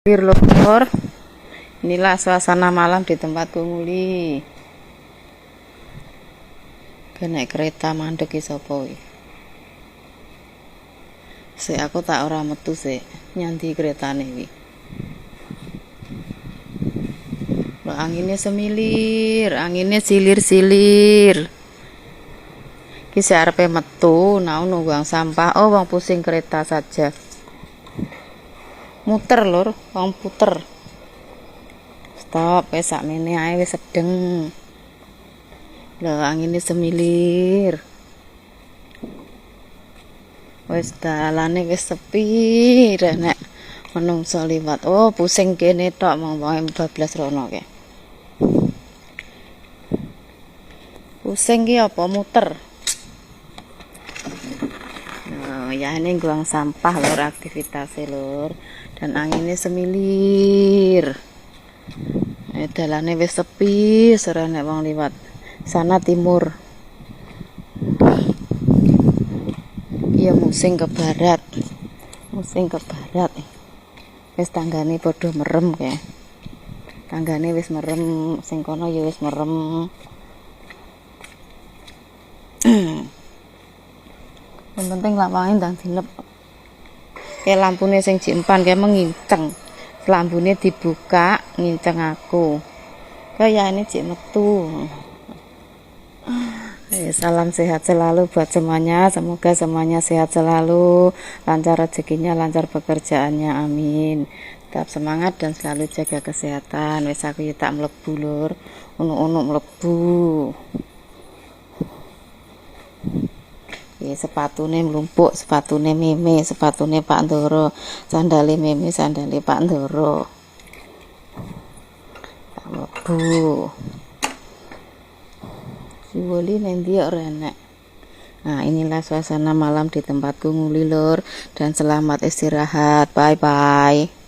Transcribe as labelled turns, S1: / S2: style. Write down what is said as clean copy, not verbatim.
S1: Lur, inilah suasana malam di tempatku nguli. Naik kereta mandek ki sapa iki? Sik aku tak ora metu sik, nyanti keretane iki. Anginnya semilir, anginnya silir-silir. Ki sik arepe metu, nunggu buang sampah. Oh, wong pusing kereta saja. Muter lur, wong puter. Stop, wis sakmene ae wis sedeng. Lah anginnya semilir. Wis dalane wis sepi, nek menungso liwat. Oh, pusing kene tok mong wong 12 rono ke. Pusing ki apa muter? Nah, ya ini buang sampah lur aktivitasnya lur. Dan anginnya semilir. Dalane wis sepi, serane wong liwat. Sana timur. Iya musing ke barat. Musing ke barat. Wis tanggane padha merem kae. Tanggane wis merem, sing kono ya wis merem. Yang penting lawange ndang dinep. Kayak lampune sing jimpan kayak menginceng. Lambune dibuka nginceng aku. Kayak ini cik metu. Salam sehat selalu buat semuanya. Semoga semuanya sehat selalu, lancar rezekinya, lancar pekerjaannya, amin. Tetap semangat dan selalu jaga kesehatan. Wis aku ya tak mlebu lur. Unuk-unuk mlebu. Sepatune mlumpuk, sepatune Meme, sepatune Pak Ndoro, sandale Meme, sandale Pak Ndoro. Tak mlebu. Siwoli nendi ora enek. Nah, inilah suasana malam di tempatku nguli lur, dan selamat istirahat. Bye bye.